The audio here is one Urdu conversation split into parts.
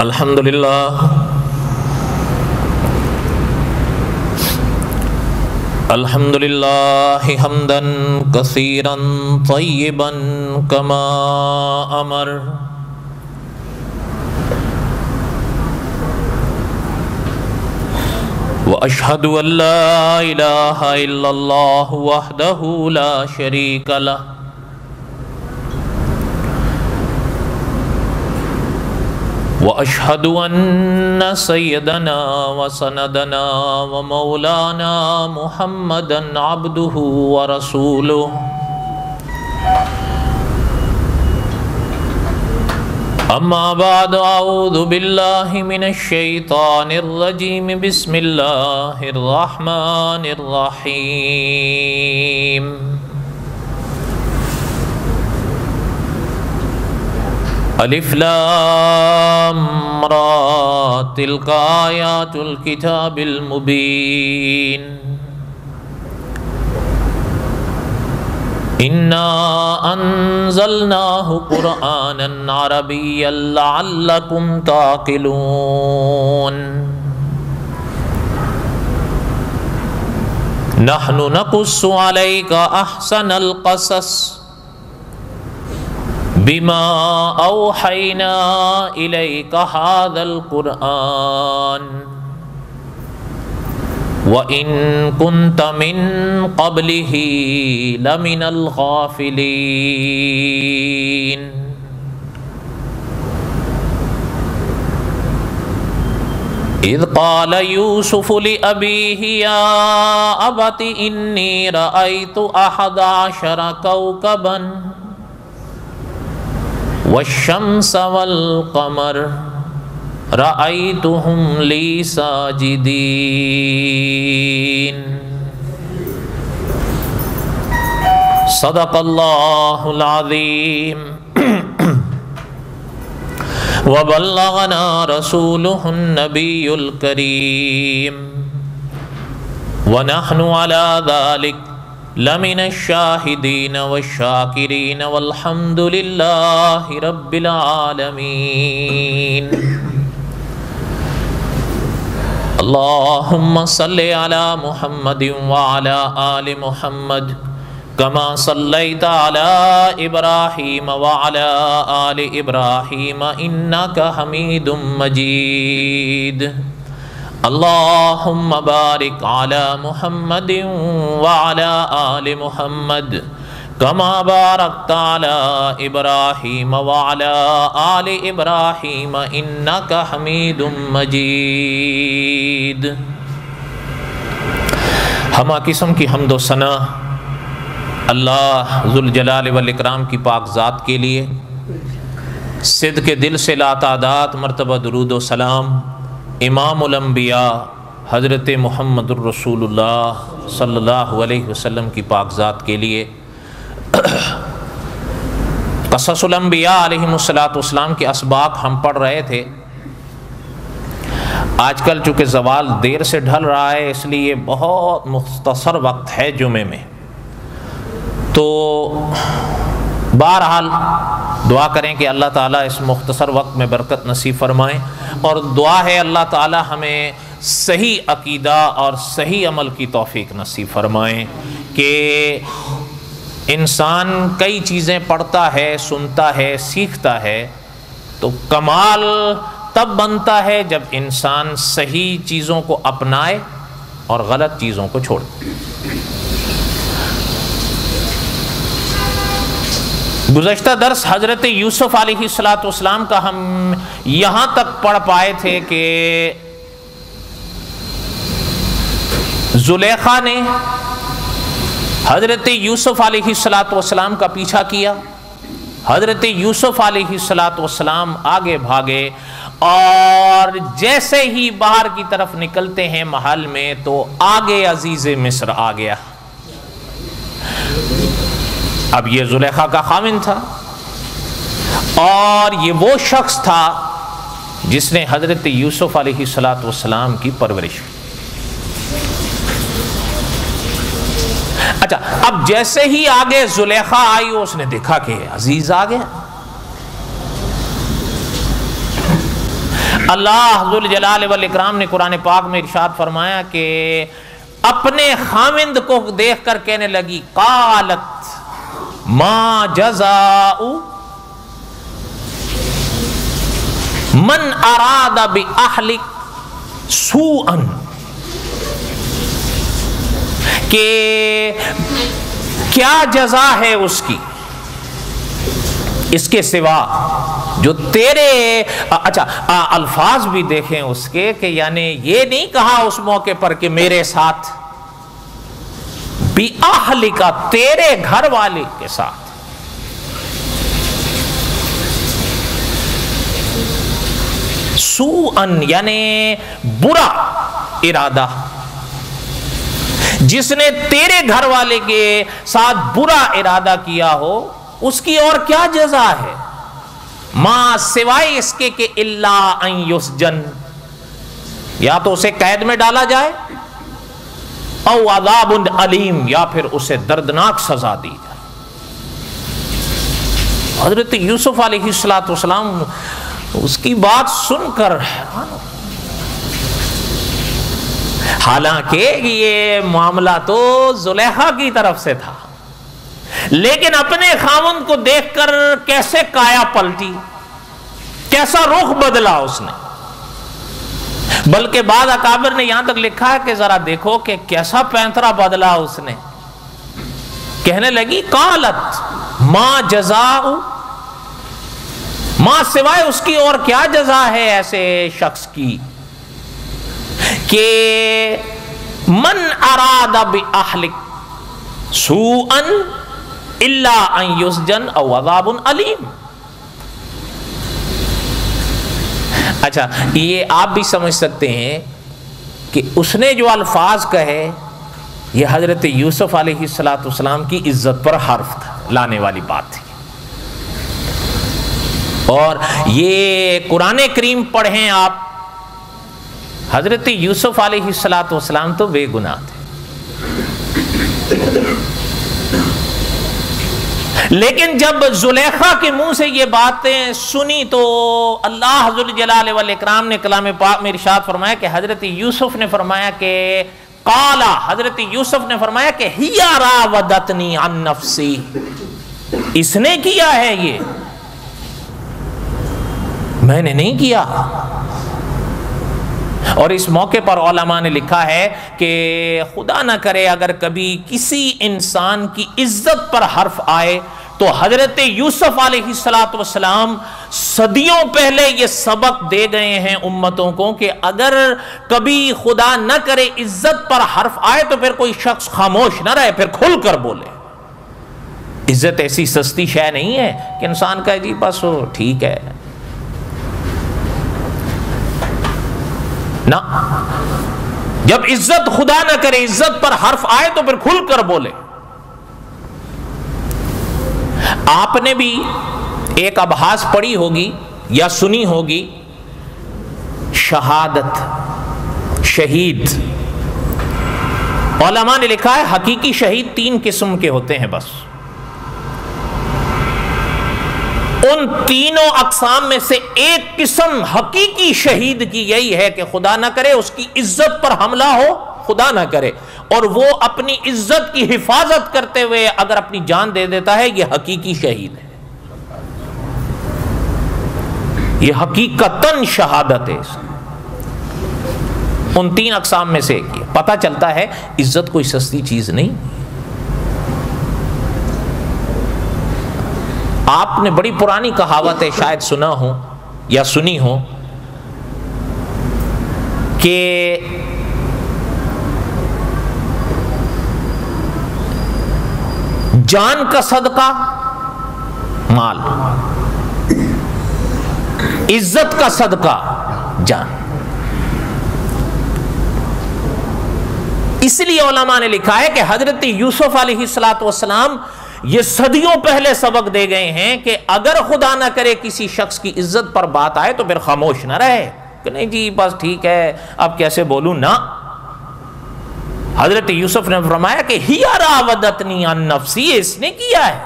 الحمدللہ حمدا کثیرا طیبا کما امر واشہد ان لا الہ الا اللہ وحدہ لا شریک لہ واشہد ان سیدنا وسندنا ومولانا محمدا عبدہ ورسولہ اما بعد اعوذ باللہ من الشیطان الرجیم بسم اللہ الرحمن الرحیم الف لام را تلک آیات الکتاب المبین انا انزلناہ قرآنا عربیا لعلکم تعقلون نحن نقص علیک احسن القصص بما اوحینا الیک ھذا القرآن وَإِن كُنْتَ مِن قَبْلِهِ لَمِنَ الْغَافِلِينَ إِذْ قَالَ يُوسُفُ لِأَبِيهِ يَا أَبَتِ إِنِّي رَأَيْتُ أَحَدَ عَشَرَ كَوْكَبًا وَالشَّمْسَ وَالْقَمَرَ رأيتهم لي ساجدين صدق الله العظيم وبلغنا رسوله النبي الكريم ونحن على ذلك لمن الشاهدين والشاكرين والحمد لله رب العالمين اللہم صلی علی محمد وعلی آل محمد کما صلیت علی ابراہیم وعلی آل ابراہیم انکا حمید مجید اللہم بارک علی محمد وعلی آل محمد کما بارکت علی ابراہیم وعلی آل ابراہیم انکا حمید مجید۔ ہمہ قسم کی حمد و ثنا اللہ ذوالجلال والاکرام کی پاک ذات کے لیے، صدق دل سے لا تعداد مرتبہ درود و سلام امام الانبیاء حضرت محمد الرسول اللہ صلی اللہ علیہ وسلم کی پاک ذات کے لیے۔ قصص الانبیاء علیہم السلام کے اسباق ہم پڑھ رہے تھے۔ آج کل چونکہ زوال دیر سے ڈھل رہا ہے، اس لیے بہت مختصر وقت ہے جمعے میں، تو بہرحال دعا کریں کہ اللہ تعالیٰ اس مختصر وقت میں برکت نصیب فرمائیں، اور دعا ہے اللہ تعالیٰ ہمیں صحیح عقیدہ اور صحیح عمل کی توفیق نصیب فرمائیں کہ انسان کئی چیزیں پڑھتا ہے، سنتا ہے، سیکھتا ہے، تو کمال تب بنتا ہے جب انسان صحیح چیزوں کو اپنائے اور غلط چیزوں کو چھوڑ۔ گزشتہ درس حضرت یوسف علیہ السلام کا ہم یہاں تک پڑھ پائے تھے کہ زلیخا نے حضرت یوسف علیہ السلام کا پیچھا کیا، حضرت یوسف علیہ السلام آگے بھاگے، اور جیسے ہی باہر کی طرف نکلتے ہیں محل میں تو آگے عزیز مصر آ گیا۔ اب یہ زلیخا کا خاوند تھا، اور یہ وہ شخص تھا جس نے حضرت یوسف علیہ السلام کی پرورش کی۔ اچھا، اب جیسے ہی آگے زلیخا آئی اس نے دیکھا کہ عزیز آ گیا. اللہ ذوالجلال والاکرام نے قرآن پاک میں ارشاد فرمایا کہ اپنے خاوند کو دیکھ کر کہنے لگی قالت ما جزاء من اراد باہلک سوءا، کہ کیا جزا ہے اس کی اس کے سوا جو تیرے. اچھا الفاظ بھی دیکھیں اس کے کہ یعنی یہ نہیں کہا اس موقع پر کہ میرے ساتھ، بِأَهْلِكَ تیرے گھر والے کے ساتھ. سوءً یعنی برا ارادہ، جس نے تیرے گھر والے کے ساتھ برا ارادہ کیا ہو اس کی اور کیا جزا ہے؟ ما سوائے اس کے کہ الا ان یسجن، یا تو اسے قید میں ڈالا جائے، او عذاب علیم، یا پھر اسے دردناک سزا دی جائے. حضرت یوسف علیہ السلام اس کی بات سن کر، حالانکہ یہ معاملہ تو زلیخا کی طرف سے تھا، لیکن اپنے خاوند کو دیکھ کر کیسے کایا پلٹی، کیسا رخ بدلا اس نے. بلکہ بعض اکابر نے یہاں تک لکھا ہے کہ ذرا دیکھو کہ کیسا پینترا بدلا اس نے. کہنے لگی قالت ما جزاء، ما سوائے اس کی اور کیا جزا ہے ایسے شخص کی کہ من اراد باہلک سوءا الا ان یسجن او عذاب علیم. اچھا یہ آپ بھی سمجھ سکتے ہیں کہ اس نے جو الفاظ کہے یہ حضرت یوسف علیہ السلام کی عزت پر حرف تھا، لانے والی بات تھی. اور یہ قرآن کریم پڑھیں آپ، حضرت یوسف علیہ السلام تو بے گناہ تھے، لیکن جب زلیخا کے منہ سے یہ باتیں سنی تو اللہ ذوالجلال والاکرام نے کلام پاک میں ارشاد فرمایا کہ حضرت یوسف نے فرمایا کہ قالا، حضرت یوسف نے فرمایا کہ ہی راودتنی عن نفسی، اس نے کیا ہے یہ، میں نے نہیں کیا. اور اس موقع پر علماء نے لکھا ہے کہ خدا نہ کرے اگر کبھی کسی انسان کی عزت پر حرف آئے تو حضرت یوسف علیہ السلام صدیوں پہلے یہ سبق دے گئے ہیں امتوں کو کہ اگر کبھی خدا نہ کرے عزت پر حرف آئے تو پھر کوئی شخص خاموش نہ رہے، پھر کھل کر بولے. عزت ایسی سستی شے نہیں ہے کہ انسان کہے جی بس وہ ٹھیک ہے، نہ. جب عزت خدا نہ کرے عزت پر حرف آئے تو پھر کھل کر بولے. آپ نے بھی ایک ابحاث پڑھی ہوگی یا سنی ہوگی، شہادت، شہید. علماء نے لکھا ہے حقیقی شہید 3 قسم کے ہوتے ہیں بس. ان تینوں اقسام میں سے ایک قسم حقیقی شہید کی یہی ہے کہ خدا نہ کرے اس کی عزت پر حملہ ہو، خدا نہ کرے، اور وہ اپنی عزت کی حفاظت کرتے ہوئے اگر اپنی جان دے دیتا ہے، یہ حقیقی شہید ہے، یہ حقیقتاً شہادت ہے. ان 3 اقسام میں سے ایک یہ پتہ چلتا ہے عزت کوئی سستی چیز نہیں. آپ نے بڑی پرانی کہاوت ہے، شاید سنا ہو یا سنی ہو، کہ جان کا صدقہ مال، عزت کا صدقہ جان. اس لیے علماء نے لکھا ہے کہ حضرت یوسف علیہ السلام یہ صدیوں پہلے سبق دے گئے ہیں کہ اگر خدا نہ کرے کسی شخص کی عزت پر بات آئے تو پھر خاموش نہ رہے کہ نہیں جی بس ٹھیک ہے اب کیسے بولوں. نہ، حضرت یوسف نے فرمایا کہ ہی راودتنی عن نفسی، اس نے کیا ہے،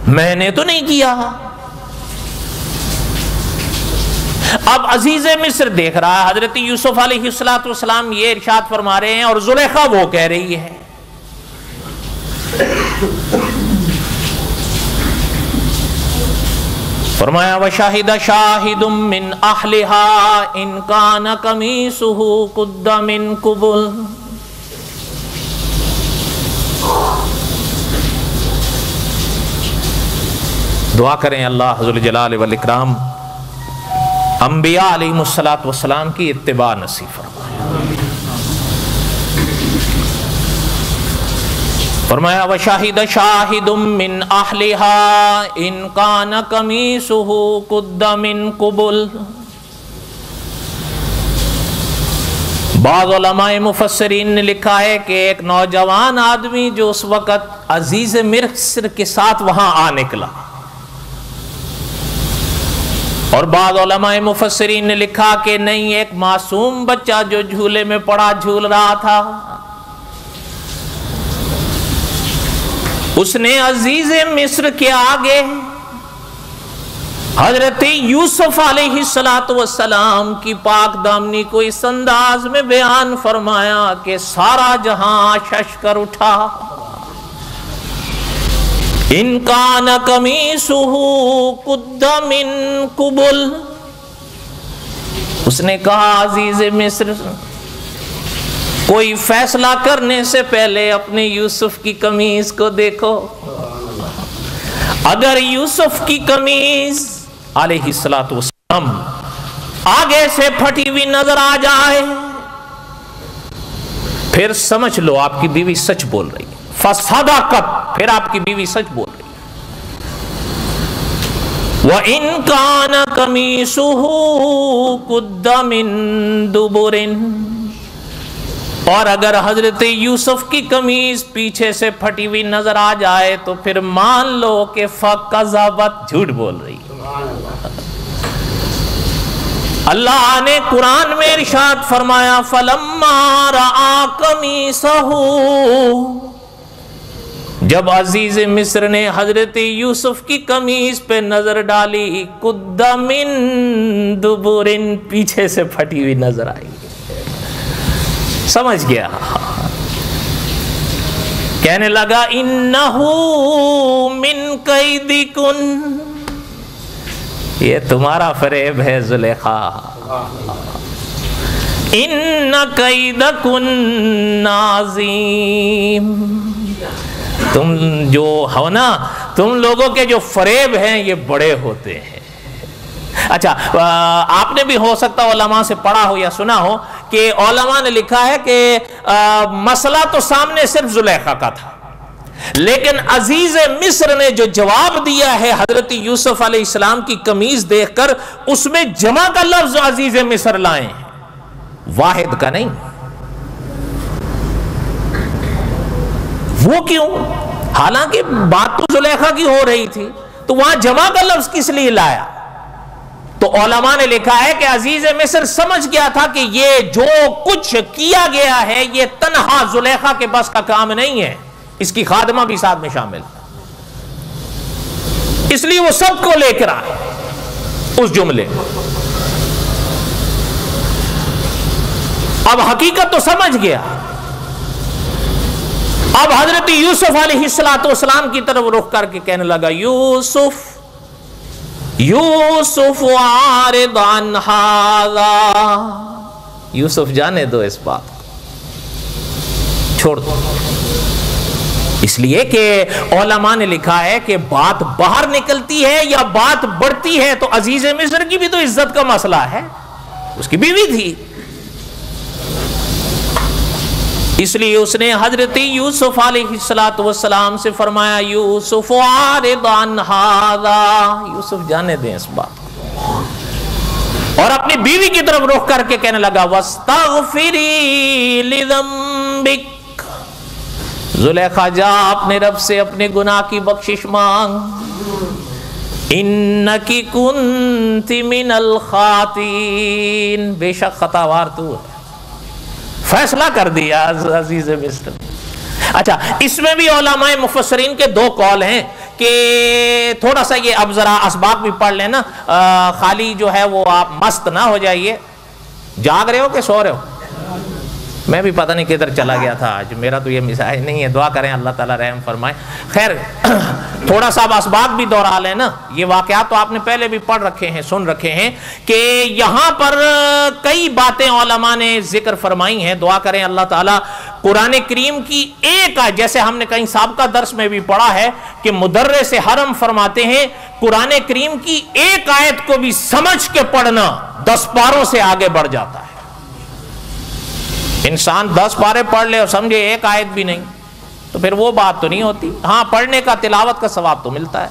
میں نے تو نہیں کیا۔ اب عزیز مصر دیکھ رہا ہے حضرت یوسف علیہ السلام یہ ارشاد فرما رہے ہیں، اور زلیخا وہ کہہ رہی ہے۔ فرمایا وشاہد شاہد من اہلہا ان کان قمیصہ قد من قبل۔ دعا کریں اللہ ذوالجلال والاکرام انبیاء علیہم السلام کی اتباع نصیب فرمائے۔ فرمایا وشاہد شاہد من اہلہا ان کان قمیصہ قد من قبل۔ بعض علماء مفسرین نے لکھا ہے کہ ایک نوجوان آدمی جو اس وقت عزیز مصر کے ساتھ وہاں آ نکلا، اور بعض علماء مفسرین نے لکھا کہ نہیں، ایک معصوم بچہ جو جھولے میں پڑا جھول رہا تھا، اس نے عزیز مصر کے آگے حضرت یوسف علیہ السلام کی پاک دامنی کو اس انداز میں بیان فرمایا کہ سارا جہاں شش کر اٹھا۔ ان کان قمیصہ قد من قبل، اس نے کہا عزیز مصر کوئی فیصلہ کرنے سے پہلے اپنے یوسف کی قمیص کو دیکھو، اگر یوسف کی قمیص علیہ السلام آگے سے پھٹی ہوئی نظر آ جائے پھر سمجھ لو آپ کی بیوی سچ بول رہی ہے، فصدقت، پھر آپ کی بیوی سچ بول رہی ہے۔ وَإِن كَانَ قَمِيصُهُ قُدَّ مِن دُبُرٍ، اور اگر حضرت یوسف کی قمیص پیچھے سے پھٹی ہوئی نظر آ جائے تو پھر مان لو کہ فَكَذَبَتْ، جھوٹ بول رہی ہے۔ اللہ نے قرآن میں ارشاد فرمایا فَلَمَّا رَآ قَمِيصَهُ، جب عزیز مصر نے حضرت یوسف کی قمیص پہ نظر ڈالی، قُدَّ مِن دُبُرٍ، پیچھے سے پھٹی ہوئی نظر آئی، سمجھ گیا، کہنے لگا انہو من کیدکن، یہ تمہارا فریب ہے زلیخا، ان کیدکن عظیم، تم جو ہو نا، تم لوگوں کے جو فریب ہیں یہ بڑے ہوتے ہیں۔ اچھا، آپ نے بھی ہو سکتا علماء سے پڑھا ہو یا سنا ہو کہ علماء نے لکھا ہے کہ مسئلہ تو سامنے صرف زلیخا کا تھا، لیکن عزیز مصر نے جو جواب دیا ہے حضرت یوسف علیہ السلام کی قمیص دیکھ کر، اس میں جمع کا لفظ عزیز مصر لائے ہیں، واحد کا نہیں۔ وہ کیوں؟ حالانکہ بات تو زلیخا کی ہو رہی تھی، تو وہاں جمع کا لفظ کس لیے لایا؟ تو علماء نے لکھا ہے کہ عزیز مصر سمجھ گیا تھا کہ یہ جو کچھ کیا گیا ہے یہ تنہا زلیخا کے بس کا کام نہیں ہے، اس کی خادمہ بھی ساتھ میں شامل، اس لیے وہ سب کو لے کر آئے اس جملے۔ اب حقیقت تو سمجھ گیا، اب حضرت یوسف علیہ السلام کی طرف رخ کر کے کہنے لگا یوسف یوسف عارض عن ھذا، یوسف جانے دو اس بات کو، چھوڑ دو، اس لیے کہ علماء نے لکھا ہے کہ بات باہر نکلتی ہے یا بات بڑھتی ہے تو عزیز مصر کی بھی تو عزت کا مسئلہ ہے، اس کی بیوی تھی، اس لیے اس نے حضرت یوسف علیہ السلام سے فرمایا یوسف عارض عن ھذا، یوسف جانے دیں اس بات کو، اور اپنی بیوی کی طرف رخ کر کے کہنے لگا واستغفری لذنبک، زلیخا جا اپنے رب سے اپنے گناہ کی بخشش مانگ، انکی کنت من الخاطئین، بے شک خطاوار تو ہے، فیصلہ کر دیا عزیز مصر۔ اچھا، اس میں بھی علماء مفسرین کے دو قول ہیں کہ تھوڑا سا یہ اب ذرا اسباق بھی پڑھ لینا، خالی جو ہے وہ آپ مست نہ ہو جائیے۔ جاگ رہے ہو کہ سو رہے ہو؟ میں بھی پتہ نہیں کدھر چلا گیا تھا آج، میرا تو یہ مزاج نہیں ہے، دعا کریں اللہ تعالیٰ رحم فرمائے۔ خیر تھوڑا سا اسباق بھی دوہرا لینا، یہ واقعات تو آپ نے پہلے بھی پڑھ رکھے ہیں، سن رکھے ہیں کہ یہاں پر کئی باتیں علماء نے ذکر فرمائی ہیں۔ دعا کریں اللہ تعالیٰ قرآن کریم کی ایک آیت، جیسے ہم نے کہیں سابقہ درس میں بھی پڑھا ہے کہ مدرس حرم فرماتے ہیں قرآن کریم کی ایک آیت کو بھی سمجھ کے پڑھنا 10 پاروں سے آگے بڑھ جاتا ہے۔ انسان 10 پارے پڑھ لے اور سمجھے ایک آیت بھی نہیں تو پھر وہ بات تو نہیں ہوتی۔ ہاں پڑھنے کا، تلاوت کا ثواب تو ملتا ہے،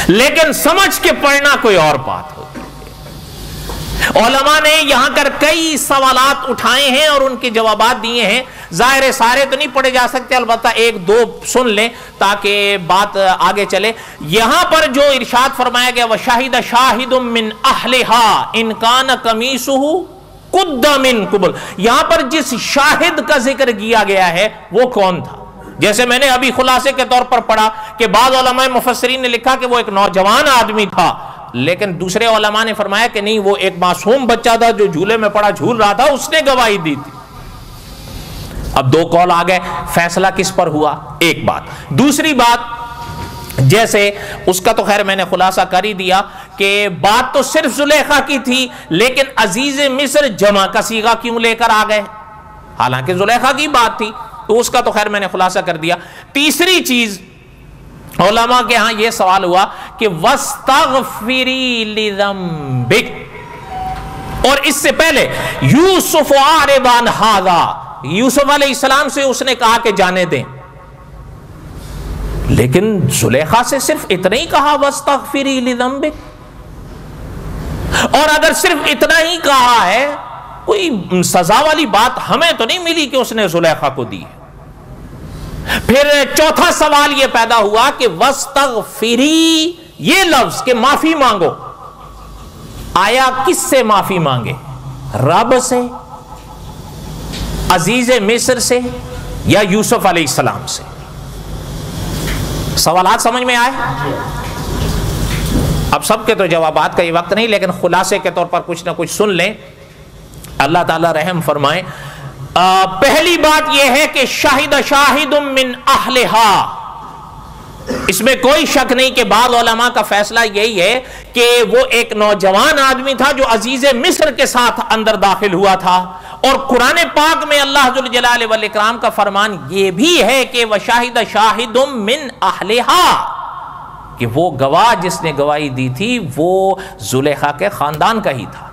لیکن سمجھ کے پڑھنا کوئی اور بات ہوتی ہے۔ علماء نے یہاں کر کئی سوالات اٹھائے ہیں اور ان کے جوابات دیے ہیں۔ ظاہر سارے تو نہیں پڑھے جا سکتے، البتہ ایک دو سن لیں تاکہ بات آگے چلے۔ یہاں پر جو ارشاد فرمایا گیا وَشَهِدَ شَاهِدٌ مِّنْ أَهْلِهَا إِنْ كَانَ قَمِيصُهُ قُدَّ مِنْ قُبُلٍ، یہاں پر جس شاہد کا ذکر کیا گیا ہے وہ کون تھا؟ جیسے میں نے ابھی خلاصے کے طور پر پڑھا کہ بعض علماء مفسرین نے لکھا کہ وہ ایک نوجوان آدمی تھا، لیکن دوسرے علماء نے فرمایا کہ نہیں، وہ ایک معصوم بچہ تھا جو جھولے میں پڑا جھول رہا تھا، اس نے گواہی دی تھی۔ اب دو قول آ گئے، فیصلہ کس پر ہوا؟ ایک بات۔ دوسری بات، جیسے اس کا تو خیر میں نے خلاصہ کر ہی دیا کہ بات تو صرف زلیخا کی تھی، لیکن عزیز مصر جمع کا صیغہ کیوں لے کر آ گئے؟ حالانکہ زلیخا کی بات تھی، تو اس کا تو خیر میں نے خلاصہ کر دیا۔ تیسری چیز علماء کے ہاں یہ سوال ہوا کہ وَاسْتَغْفِرِي لِذَنبِكَ، اور اس سے پہلے یوسف عَارِضْ عَنْ هَذَا، یوسف علیہ السلام سے اس نے کہا کہ جانے دیں، لیکن زلیخا سے صرف اتنا ہی کہا وَاسْتَغْفِرِي لِذَنبِكَ، اور اگر صرف اتنا ہی کہا ہے کوئی سزا والی بات ہمیں تو نہیں ملی کہ اس نے زلیخا کو دی۔ پھر چوتھا سوال یہ پیدا ہوا کہ وَاسْتَغْفِرِي، یہ لفظ کہ معافی مانگو، آیا کس سے معافی مانگے؟ رب سے، عزیز مصر سے، یا یوسف علیہ السلام سے؟ سوالات سمجھ میں آئے؟ اب سب کے تو جوابات کا یہ وقت نہیں، لیکن خلاصے کے طور پر کچھ نہ کچھ سن لیں، اللہ تعالی رحم فرمائے۔ پہلی بات یہ ہے کہ شاہد شاہد من اہلہا، اس میں کوئی شک نہیں کہ بعض علماء کا فیصلہ یہی ہے کہ وہ ایک نوجوان آدمی تھا جو عزیز مصر کے ساتھ اندر داخل ہوا تھا، اور قرآن پاک میں اللہ ذو الجلال والاکرام کا فرمان یہ بھی ہے کہ وَشَاهِدَ شَاهِدٌ مِّنْ أَهْلِهَا، کہ وہ گواہ جس نے گواہی دی تھی وہ زلیخا کے خاندان کا ہی تھا۔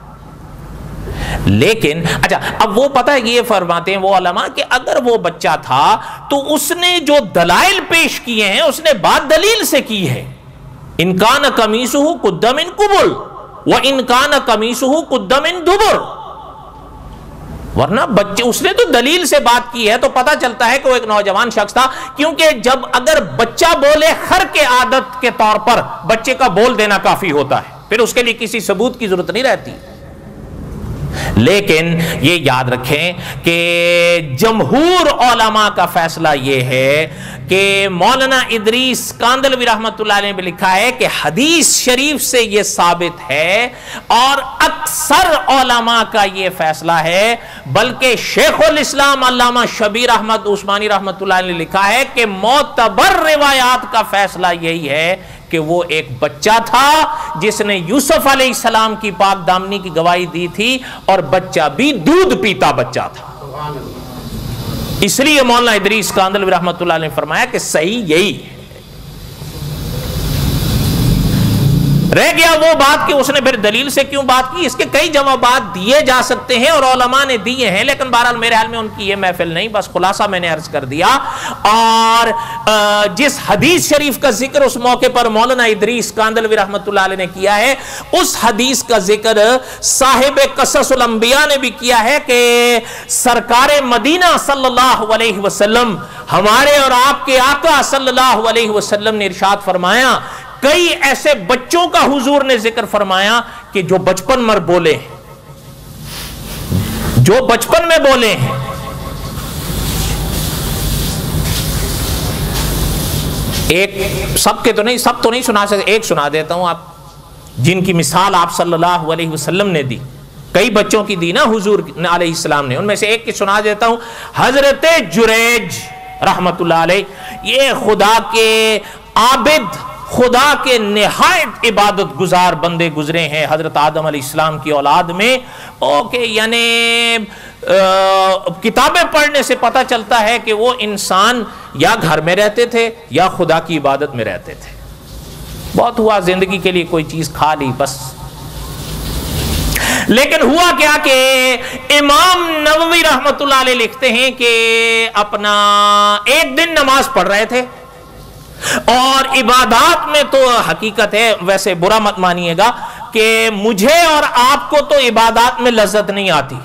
لیکن اچھا، اب وہ پتہ ہے یہ فرماتے ہیں وہ علماء کہ اگر وہ بچہ تھا تو اس نے جو دلائل پیش کیے ہیں اس نے بات دلیل سے کی ہے۔ إِنْ كَانَ قَمِيصُهُ قُدَّ مِنْ قُبُلٍ وَإِنْ كَانَ قَمِيصُهُ قُدَّ مِنْ دُبُرٍ، ورنہ بچے اس نے تو دلیل سے بات کی ہے تو پتہ چلتا ہے کہ وہ ایک نوجوان شخص تھا، کیونکہ جب اگر بچہ بولے خر کے عادت کے طور پر بچے کا بول دینا کافی ہوتا ہے، پھر اس کے لیے کسی ثبوت کی ضرورت نہیں رہتی۔ لیکن یہ یاد رکھیں کہ جمہور علماء کا فیصلہ یہ ہے کہ مولانا ادریس کاندلوی رحمۃ اللہ علیہ نے لکھا ہے کہ حدیث شریف سے یہ ثابت ہے، اور اکثر علماء کا یہ فیصلہ ہے، بلکہ شیخ الاسلام علامہ شبیر احمد عثمانی رحمۃ اللہ علیہ نے لکھا ہے کہ معتبر روایات کا فیصلہ یہی ہے کہ وہ ایک بچہ تھا جس نے یوسف علیہ السلام کی پاک دامنی کی گواہی دی تھی، اور بچہ بھی دودھ پیتا بچہ تھا۔ اس لیے مولانا ادریس کاندلوی رحمۃ اللہ علیہ نے فرمایا کہ صحیح یہی ہے۔ رہ گیا وہ بات کہ اس نے پھر دلیل سے کیوں بات کی، اس کے کئی جوابات دیے جا سکتے ہیں اور علماء نے دیے ہیں، لیکن بہرحال میرے حال میں ان کی یہ محفل نہیں، بس خلاصہ میں نے عرض کر دیا۔ اور جس حدیث شریف کا ذکر اس موقع پر مولانا ادریس کاندلوی رحمۃ اللہ علیہ نے کیا ہے، اس حدیث کا ذکر صاحب قصص الانبیاء نے بھی کیا ہے کہ سرکار مدینہ صلی اللہ علیہ وسلم، ہمارے اور آپ کے آقا صلی اللہ علیہ وسلم نے ارشاد فرمایا، کئی ایسے بچوں کا حضور نے ذکر فرمایا کہ جو بچپن مر بولے ہیں، جو بچپن میں بولے ہیں. ایک سب کے تو نہیں، سب تو نہیں سنا سکتے، ایک سنا دیتا ہوں، آپ جن کی مثال آپ صلی اللہ علیہ وسلم نے دی، کئی بچوں کی دی نا حضور علیہ السلام نے، ان میں سے ایک کی سنا دیتا ہوں. حضرت جریج رحمت اللہ علیہ، یہ خدا کے عابد، خدا کے نہایت عبادت گزار بندے گزرے ہیں حضرت آدم علیہ السلام کی اولاد میں. اوکے، یعنی کتابیں پڑھنے سے پتہ چلتا ہے کہ وہ انسان یا گھر میں رہتے تھے یا خدا کی عبادت میں رہتے تھے. بہت ہوا زندگی کے لیے کوئی چیز کھا لی بس. لیکن ہوا کیا کہ امام نووی رحمت اللہ علیہ لکھتے ہیں کہ اپنا ایک دن نماز پڑھ رہے تھے، اور عبادات میں تو حقیقت ہے، ویسے برا مت مانیے گا، کہ مجھے اور آپ کو تو عبادات میں لذت نہیں آتی،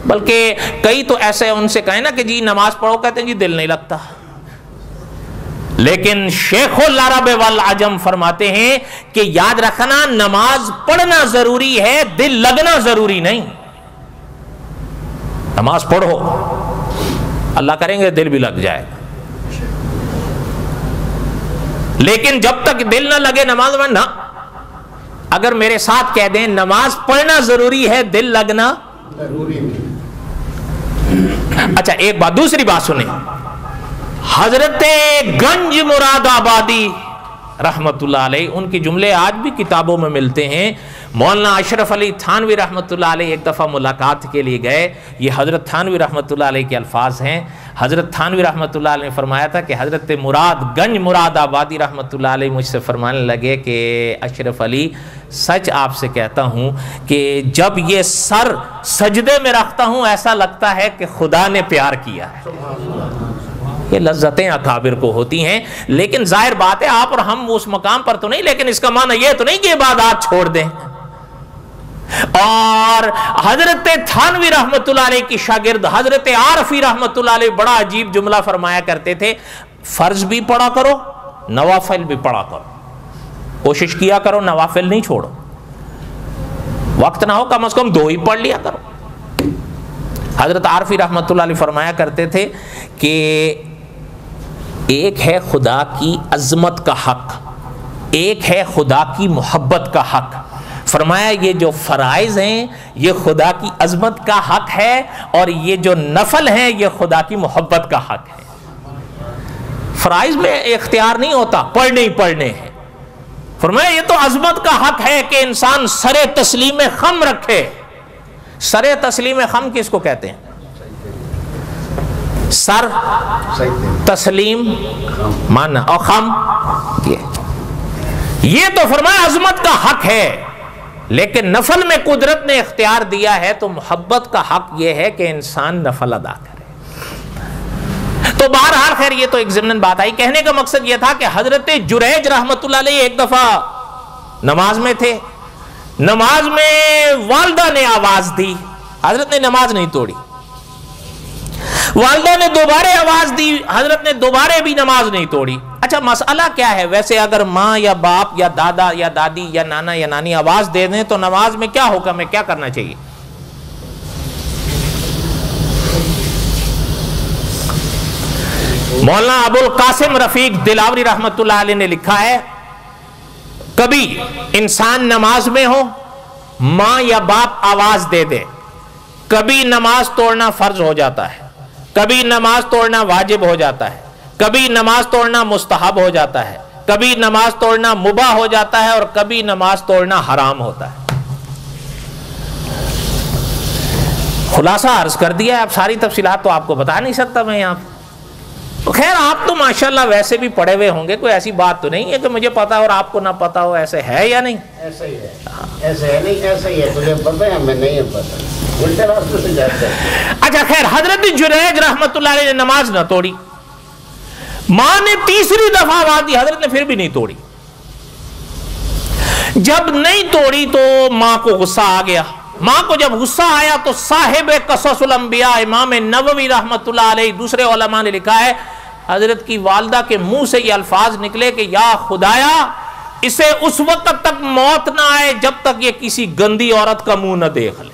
بلکہ کئی تو ایسے ان سے کہیں نا کہ جی نماز پڑھو، کہتے ہیں جی دل نہیں لگتا. لیکن شیخ العرب والعجم فرماتے ہیں کہ یاد رکھنا، نماز پڑھنا ضروری ہے، دل لگنا ضروری نہیں. نماز پڑھو، اللہ کریں گے دل بھی لگ جائے، لیکن جب تک دل نہ لگے نماز میں نہ. اگر میرے ساتھ کہہ دیں نماز پڑھنا ضروری ہے، دل لگنا ضروری نہیں. اچھا ایک بات، دوسری بات سنیں. حضرت گنج مراد آبادی رحمت اللہ علیہ، ان کے جملے آج بھی کتابوں میں ملتے ہیں. مولانا اشرف علی تھانوی رحمت اللہ علیہ ایک دفعہ ملاقات کے لیے گئے. یہ حضرت تھانوی رحمت اللہ علیہ کے الفاظ ہیں. حضرت تھانوی رحمت اللہ علیہ نے فرمایا تھا کہ حضرت گنج مراد آبادی رحمت اللہ علیہ مجھ سے فرمانے لگے کہ اشرف علی، سچ آپ سے کہتا ہوں کہ جب یہ سر سجدے میں رکھتا ہوں ایسا لگتا ہے کہ خدا نے پیار کیا ہے. یہ لذتیں اکابر کو ہوتی ہیں، لیکن ظاہر بات ہے آپ اور ہم اس مقام پر تو نہیں، لیکن اس کا معنی یہ تو نہیں کہ عبادات چھوڑ دیں. اور حضرت تھانوی رحمت اللہ علیہ کی شاگرد حضرت عارفی رحمت اللہ علیہ بڑا عجیب جملہ فرمایا کرتے تھے، فرض بھی پڑھا کرو، نوافل بھی پڑھا کرو، کوشش کیا کرو نوافل نہیں چھوڑو، وقت نہ ہو کم از کم 2 ہی پڑھ لیا کرو. حضرت عارفی رحمت اللہ علیہ فرمایا کرتے تھے کہ ایک ہے خدا کی عظمت کا حق، ایک ہے خدا کی محبت کا حق. فرمایا یہ جو فرائض ہیں یہ خدا کی عظمت کا حق ہے، اور یہ جو نفل ہیں یہ خدا کی محبت کا حق ہے. فرائض میں اختیار نہیں ہوتا، پڑھنے ہی پڑھنے ہیں. فرمایا یہ تو عظمت کا حق ہے کہ انسان سر تسلیم خم رکھے. سر تسلیم خم کس کو کہتے ہیں؟ سر تسلیم ماننا اور خم یہ تو فرمایا عظمت کا حق ہے، لیکن نفل میں قدرت نے اختیار دیا ہے تو محبت کا حق یہ ہے کہ انسان نفل ادا کرے. تو بہرحال خیر یہ تو ایک ضمن بات آئی. کہنے کا مقصد یہ تھا کہ حضرت جریج رحمت اللہ علیہ ایک دفعہ نماز میں تھے، نماز میں والدہ نے آواز دی، حضرت نے نماز نہیں توڑی. والدہ نے دوبارہ آواز دی، حضرت نے دوبارہ بھی نماز نہیں توڑی. اچھا مسئلہ کیا ہے؟ ویسے اگر ماں یا باپ یا دادا یا دادی یا نانا یا نانی آواز دے دیں تو نماز میں کیا حکم ہے، کیا کرنا چاہیے؟ مولانا ابو القاسم رفیق دلاوری رحمت اللہ علیہ نے لکھا ہے، کبھی انسان نماز میں ہو، ماں یا باپ آواز دے دے، کبھی نماز توڑنا فرض ہو جاتا ہے، کبھی نماز توڑنا واجب ہو جاتا ہے، کبھی نماز توڑنا مستحب ہو جاتا ہے، کبھی نماز توڑنا مباح ہو جاتا ہے، اور کبھی نماز توڑنا حرام ہوتا ہے. خلاصہ عرض کر دیا ہے، اب ساری تفصیلات تو آپ کو بتا نہیں سکتا میں یہاں. خیر آپ تو ماشاءاللہ ویسے بھی پڑھے ہوئے ہوں گے، کوئی ایسی بات تو نہیں ہے کہ مجھے پتا اور آپ کو نہ پتا ہو، ایسے ہے یا نہیں؟ ایسا ہی ہے، ایسا ہے نہیں، ایسا ہی ہے، تجھے پتا ہے ہمیں نہیں پتا، الٹے راستے سے جاتے ہیں. اچھا خیر حضرت جریج رحمت اللہ علیہ نے نماز نہ توڑی، ماں نے تیسری دفعہ آواز دی، حضرت نے پھر بھی نہیں توڑی. جب نہیں توڑی تو ماں کو غصہ آ گیا. ماں کو جب غصہ آیا تو صاحب قصص الانبیاء امام نووی رحمت اللہ علیہ دوسرے علماء نے لکھا ہے، حضرت کی والدہ کے منہ سے یہ الفاظ نکلے کہ یا خدایا اسے اس وقت تک موت نہ آئے جب تک یہ کسی گندی عورت کا منہ نہ دیکھ لے.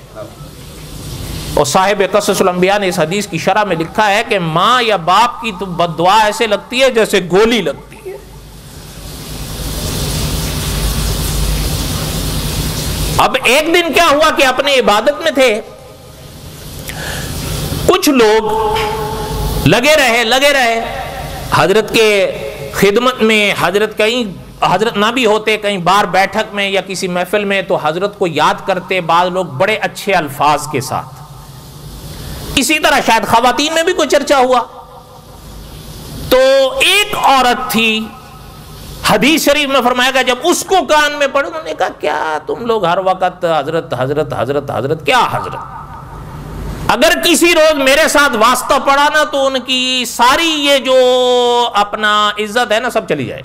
اور صاحب قصص الانبیاء نے اس حدیث کی شرح میں لکھا ہے کہ ماں یا باپ کی تو بد دعا ایسے لگتی ہے جیسے گولی لگتی ہے. اب ایک دن کیا ہوا کہ اپنے عبادت میں تھے, کچھ لوگ لگے رہے حضرت کے خدمت میں. حضرت نہ بھی ہوتے, کہیں بار بیٹھک میں یا کسی محفل میں, تو حضرت کو یاد کرتے بعض لوگ بڑے اچھے الفاظ کے ساتھ. اسی طرح شاید خواتین میں بھی کوئی چرچا ہوا. تو ایک عورت تھی, حدیث شریف میں فرمایا گیا جب اس کو کان میں پڑے انہوں نے کہا کیا تم لوگ ہر وقت حضرت حضرت حضرت حضرت, کیا حضرت؟ اگر کسی روز میرے ساتھ واسطہ پڑا نا تو ان کی ساری یہ جو اپنا عزت ہے نا سب چلی جائے.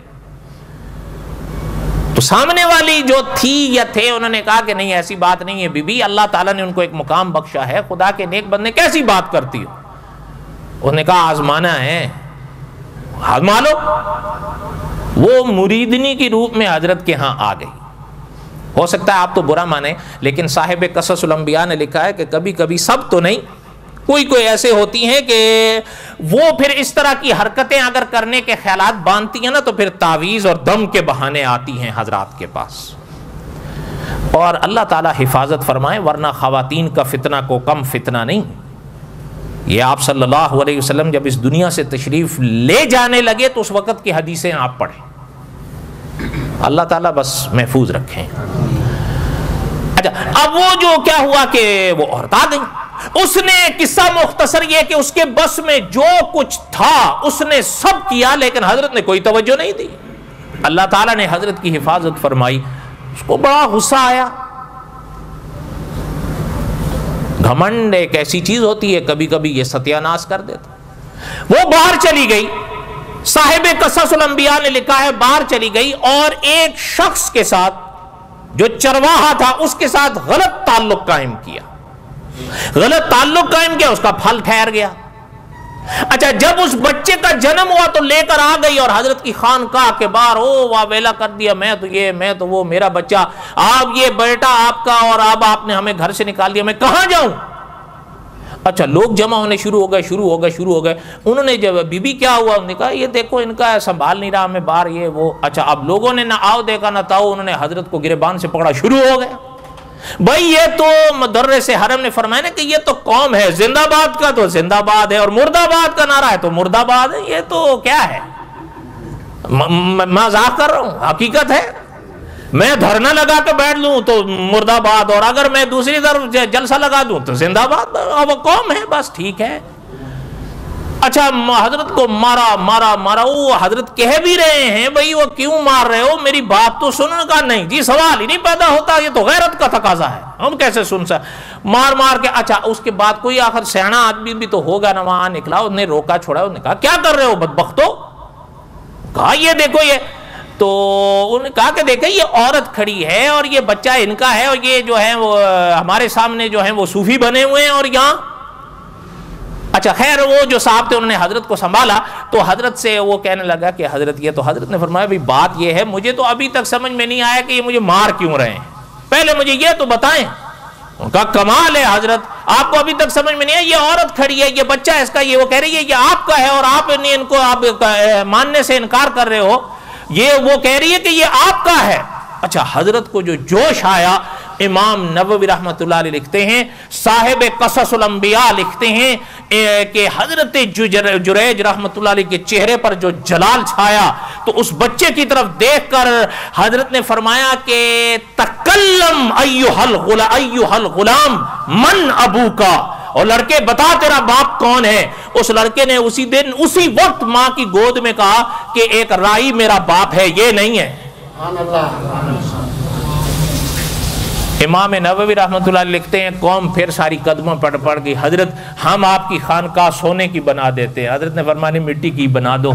تو سامنے والی جو تھی یا تھے انہوں نے کہا کہ نہیں ایسی بات نہیں ہے بی بی, اللہ تعالیٰ نے ان کو ایک مقام بخشا ہے, خدا کے نیک بندے کیسی بات کرتی ہو؟ انہوں نے کہا آزمانا ہے, آزما لو. وہ مریدنی کی روپ میں حضرت کے ہاں آ گئی. ہو سکتا ہے آپ تو برا مانیں, لیکن صاحب قصص الانبیاء نے لکھا ہے کہ کبھی کبھی, سب تو نہیں, کوئی ایسے ہوتی ہیں کہ وہ پھر اس طرح کی حرکتیں اگر کرنے کے خیالات باندھتی ہیں نا تو پھر تعویذ اور دم کے بہانے آتی ہیں حضرات کے پاس. اور اللہ تعالیٰ حفاظت فرمائے, ورنہ خواتین کا فتنہ کو کم فتنہ نہیں. یہ آپ صلی اللہ علیہ وسلم جب اس دنیا سے تشریف لے جانے لگے تو اس وقت کی حدیثیں آپ پڑھیں, اللہ تعالیٰ بس محفوظ رکھیں. اچھا, اب وہ جو کیا ہوا کہ وہ عورت آ گئی. اس نے قصہ مختصر یہ کہ اس کے بس میں جو کچھ تھا اس نے سب کیا, لیکن حضرت نے کوئی توجہ نہیں دی. اللہ تعالیٰ نے حضرت کی حفاظت فرمائی. اس کو بڑا غصہ آیا. گھمنڈ ایک ایسی چیز ہوتی ہے کبھی کبھی یہ ستیہ ناش کر دیتا. وہ باہر چلی گئی, صاحب قصص الانبیاء نے لکھا ہے باہر چلی گئی اور ایک شخص کے ساتھ جو چرواہا تھا اس کے ساتھ غلط تعلق قائم کیا. اس کا پھل ٹھہر گیا. اچھا, جب اس بچے کا جنم ہوا تو لے کر آ گئی اور حضرت کی خانقاہ کے باہر واہ ویلا کر دیا, میں تو وہ میرا بچہ, آپ یہ بیٹا آپ کا, اور اب آپ نے ہمیں گھر سے نکال دیا, میں کہاں جاؤں؟ اچھا, لوگ جمع ہونے شروع ہو گئے. انہوں نے جب بی بی کیا ہوا, انہوں نے کہا یہ دیکھو ان کا سنبھال نہیں رہا, میں باہر یہ وہ. اچھا, اب لوگوں نے نہ آؤ دیکھا نہ تاؤ, انہوں نے حضرت کو گریبان سے پکڑا, شروع ہو گئے. بھائی یہ تو مدرس حرم نے فرمایا نا کہ یہ تو قوم ہے, زندہ باد کا تو زندہ باد ہے اور مرد آباد کا نعرہ ہے تو مرد آباد ہے. یہ تو کیا ہے, مذاق کر رہا ہوں, حقیقت ہے. میں دھرنا لگا کے بیٹھ لوں تو مرد آباد, اور اگر میں دوسری طرف جلسہ لگا دوں تو زندہ باد. وہ قوم ہے, بس ٹھیک ہے. اچھا, حضرت کو مارا. وہ حضرت کہہ بھی رہے ہیں بھائی وہ کیوں مار رہے ہو, میری بات تو سننے کا نہیں جی, سوال ہی نہیں پیدا ہوتا, یہ تو غیرت کا تقاضا ہے, ہم کیسے سن سکتے. مار کے. اچھا, اس کے بعد کوئی آخر سیانا آدمی بھی تو ہوگا نا, وہاں نکلا, اس نے روکا چھوڑا, اس نے کہا کیا کر رہے ہو بدبختو, کہا یہ دیکھو یہ. تو انہوں نے کہا کہ دیکھیں یہ عورت کھڑی ہے اور یہ بچہ ان کا ہے, اور یہ جو ہے وہ ہمارے سامنے جو ہیں وہ صوفی بنے ہوئے ہیں, اور یہاں. اچھا, خیر, وہ جو صاحب تھے انہوں نے حضرت کو سنبھالا تو حضرت سے وہ کہنے لگا کہ حضرت یہ تو, حضرت نے فرمایا بھائی بات یہ ہے, مجھے تو ابھی تک سمجھ میں نہیں آیا کہ یہ مجھے مار کیوں رہے ہیں, پہلے مجھے یہ تو بتائیں. ان کا کمال ہے حضرت, آپ کو ابھی تک سمجھ میں نہیں آیا, یہ عورت کھڑی ہے, یہ بچہ ہے اس کا, یہ وہ کہہ رہی ہے یہ آپ کا ہے, اور آپ نے ان کو آپ ماننے سے انکار کر رہے ہو, یہ وہ کہہ رہی ہے کہ یہ آپ کا ہے. اچھا, حضرت کو جو جوش آیا, امام نووی رحمۃ اللہ علیہ لکھتے ہیں, صاحب قصص الانبیاء لکھتے ہیں کہ حضرت جریج رحمۃ اللہ علیہ کے چہرے پر جو جلال چھایا تو اس بچے کی طرف دیکھ کر حضرت نے فرمایا کہ تکلم ایھا الغلام من ابوکا, اور لڑکے بتا تیرا باپ کون ہے. اس لڑکے نے اسی دن اسی وقت ماں کی گود میں کہا کہ ایک رائی میرا باپ ہے, یہ نہیں ہے. امام نووی رحمۃ اللہ لکھتے ہیں قوم پھر ساری قدموں پڑ گئی, حضرت ہم آپ کی خانقاہ سونے کی بنا دیتے ہیں. حضرت نے فرمایا مٹی کی بنا دو,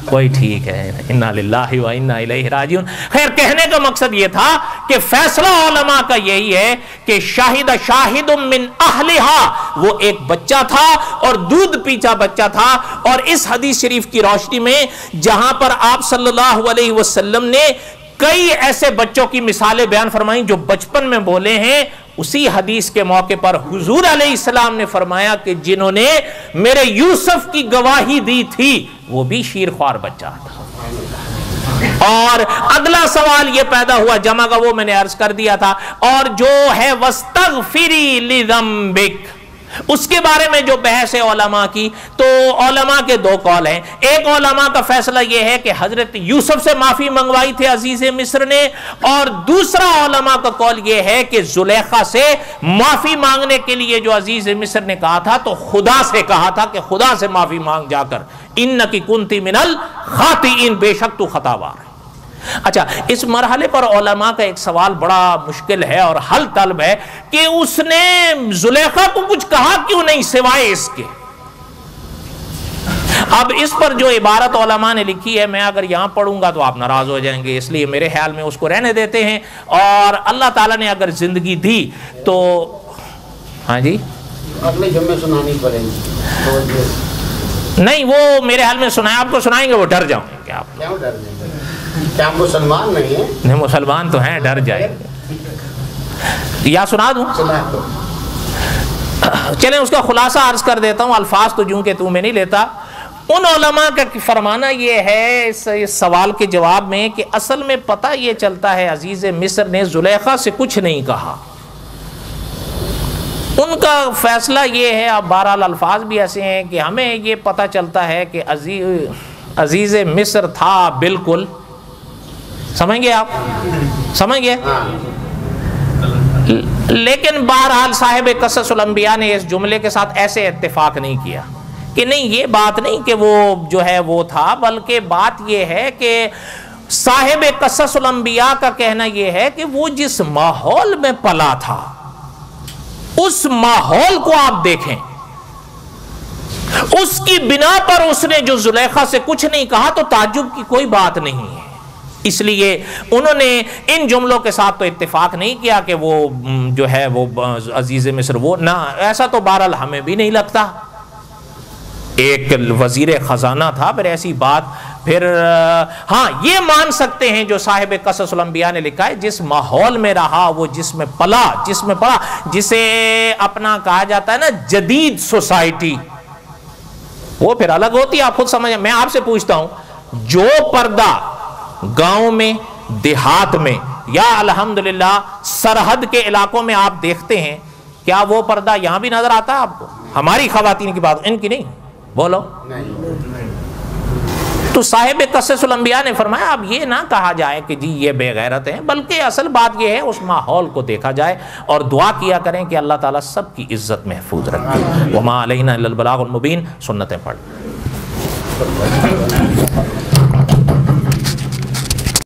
کوئی ٹھیک ہے, انا للہ و انا الیہ راجعون. خیر, کہنے کا مقصد یہ تھا کہ فیصلہ علماء کا یہی ہے کہ شاہد من اہلہا, وہ ایک بچہ تھا اور دودھ پیچا بچہ تھا. اور اس حدیث شریف کی روشنی میں جہاں پر آپ صلی اللہ علیہ وسلم نے کئی ایسے بچوں کی مثالیں بیان فرمائیں جو بچپن میں بولے ہیں, اسی حدیث کے موقع پر حضور علیہ السلام نے فرمایا کہ جنہوں نے میرے یوسف کی گواہی دی تھی وہ بھی شیرخوار بچہ تھا. اور اگلا سوال یہ پیدا ہوا جمع کا، وہ میں نے عرض کر دیا تھا، اور جو ہے وَاسْتَغْفِرِي لِذَنبِكَ، اس کے بارے میں جو بحث ہے علماء کی، تو علماء کے دو قول ہیں. ایک علماء کا فیصلہ یہ ہے کہ حضرت یوسف سے معافی منگوائی تھی عزیز مصر نے، اور دوسرا علماء کا قول یہ ہے کہ زلیخا سے معافی مانگنے کے لیے جو عزیز مصر نے کہا تھا تو خدا سے کہا تھا کہ خدا سے معافی مانگ جا کر، اِنَّكِ كُنْتِ مِنَ الْخَاطِئِينَ، بے شک تو خطاوار ہے. اچھا، اس مرحلے پر علماء کا ایک سوال بڑا مشکل ہے اور حل طلب ہے کہ اس نے زلیخا کو کچھ کہا کیوں نہیں سوائے اس کے. اب اس پر جو عبارت علماء نے لکھی ہے میں اگر یہاں پڑھوں گا تو آپ ناراض ہو جائیں گے، اس لیے میرے خیال میں اس کو رہنے دیتے ہیں، اور اللہ تعالیٰ نے اگر زندگی دی تو ہاں جی اگلے جمعے سنانی پڑے گی. نہیں، وہ میرے حال میں سنائیں، آپ کو سنائیں گے وہ ڈر جاؤں گے. آپ کیوں ڈر جائیں گے؟ کیا مسلمان نہیں ہیں؟ نہیں، مسلمان تو ہیں، ڈر جائیں گے. یا سنا دوں؟ سنا دو. چلیں اس کا خلاصہ عرض کر دیتا ہوں، الفاظ تو جوں کہ تو میں نہیں لیتا. ان علماء کا فرمانا یہ ہے اس سوال کے جواب میں کہ اصل میں پتہ یہ چلتا ہے عزیز مصر نے زلیخا سے کچھ نہیں کہا. ان کا فیصلہ یہ ہے، اب بہرحال الفاظ بھی ایسے ہیں کہ ہمیں یہ پتہ چلتا ہے کہ عزیز مصر تھا بالکل، سمجھ گئے آپ؟ سمجھ گئے؟ لیکن بہرحال صاحب قصص الانبیاء نے اس جملے کے ساتھ ایسے اتفاق نہیں کیا کہ نہیں، یہ بات نہیں کہ وہ جو ہے وہ تھا، بلکہ بات یہ ہے کہ صاحب قصص الانبیاء کا کہنا یہ ہے کہ وہ جس ماحول میں پلا تھا اس ماحول کو آپ دیکھیں، اس کی بنا پر اس نے جو زلیخا سے کچھ نہیں کہا تو تعجب کی کوئی بات نہیں ہے. اس لیے انہوں نے ان جملوں کے ساتھ تو اتفاق نہیں کیا کہ وہ جو ہے وہ عزیز مصر وہ نہ، ایسا تو بہرحال ہمیں بھی نہیں لگتا. ایک وزیر خزانہ تھا، پھر ایسی بات، پھر ہاں یہ مان سکتے ہیں جو صاحب قصص الانبیاء نے لکھا ہے جس ماحول میں رہا، وہ جس میں پلا، جس میں پڑا، جسے اپنا کہا جاتا ہے نا جدید سوسائٹی، وہ پھر الگ ہوتی ہے. آپ خود سمجھیں. میں آپ سے پوچھتا ہوں، جو پردہ گاؤں میں، دیہات میں یا الحمدللہ سرحد کے علاقوں میں آپ دیکھتے ہیں، کیا وہ پردہ یہاں بھی نظر آتا ہے آپ کو؟ ہماری خواتین کی بات، ان کی نہیں، بولو. تو صاحب قصص الانبیاء نے فرمایا اب یہ نہ کہا جائے کہ جی یہ بے غیرت ہیں، بلکہ اصل بات یہ ہے اس ماحول کو دیکھا جائے اور دعا کیا کریں کہ اللہ تعالیٰ سب کی عزت محفوظ رکھے. وما علینا الا البلاغ المبین. سنتیں پڑھ.